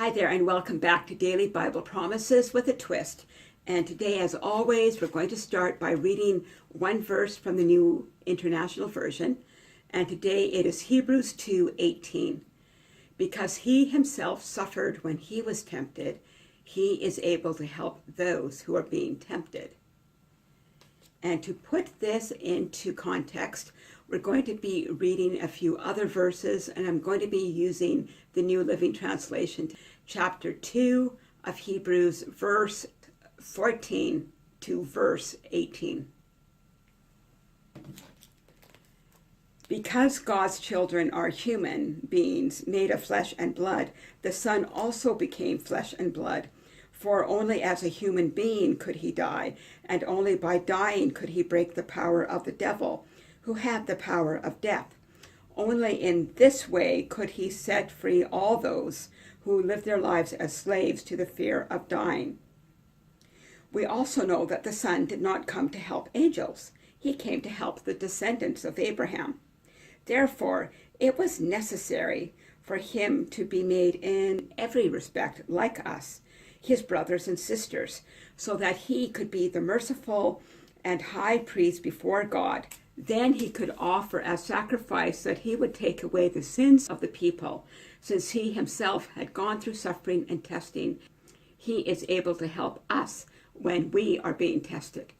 Hi there, and welcome back to Daily Bible Promises with a Twist. And today, as always, we're going to start by reading one verse from the New International Version. And today it is Hebrews 2:18. Because he himself suffered when he was tempted, he is able to help those who are being tempted. And to put this into context, we're going to be reading a few other verses, and I'm going to be using the New Living Translation, chapter 2 of Hebrews, verse 14 to verse 18. Because God's children are human beings made of flesh and blood, the Son also became flesh and blood. For only as a human being could he die, and only by dying could he break the power of the devil, who had the power of death. Only in this way could he set free all those who live their lives as slaves to the fear of dying. We also know that the Son did not come to help angels. He came to help the descendants of Abraham. Therefore, it was necessary for him to be made in every respect like us, his brothers and sisters, so that he could be the merciful and high priest before God. Then he could offer as sacrifice that he would take away the sins of the people. Since he himself had gone through suffering and testing, he is able to help us when we are being tested.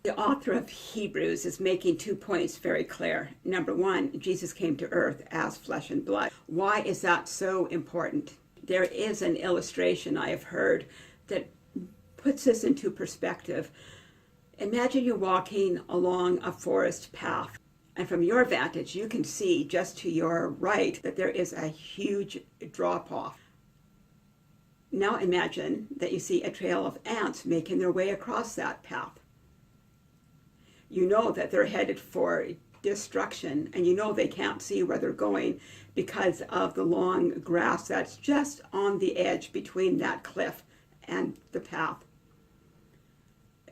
The author of Hebrews is making 2 points very clear. Number one, Jesus came to earth as flesh and blood. Why is that so important? There is an illustration I have heard that puts this into perspective. Imagine you're walking along a forest path, and from your vantage, you can see just to your right that there is a huge drop-off. Now imagine that you see a trail of ants making their way across that path. You know that they're headed for destruction, and you know they can't see where they're going because of the long grass that's just on the edge between that cliff and the path.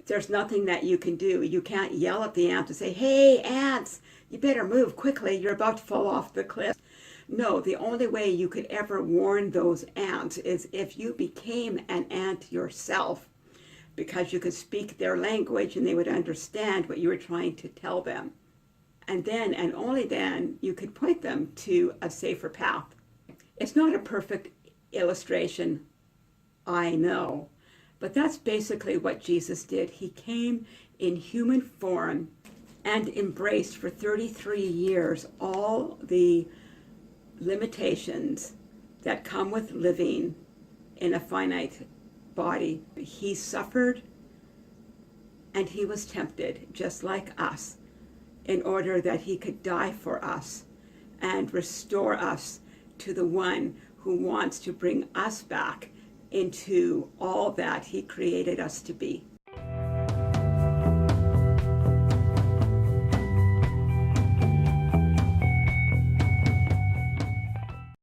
There's nothing that you can do. You can't yell at the ants and say, "Hey, ants, you better move quickly. You're about to fall off the cliff." No, the only way you could ever warn those ants is if you became an ant yourself, because you could speak their language and they would understand what you were trying to tell them. And then, and only then, you could point them to a safer path. It's not a perfect illustration, I know. But that's basically what Jesus did. He came in human form and embraced for 33 years all the limitations that come with living in a finite body. He suffered and he was tempted just like us in order that he could die for us and restore us to the one who wants to bring us back into all that he created us to be.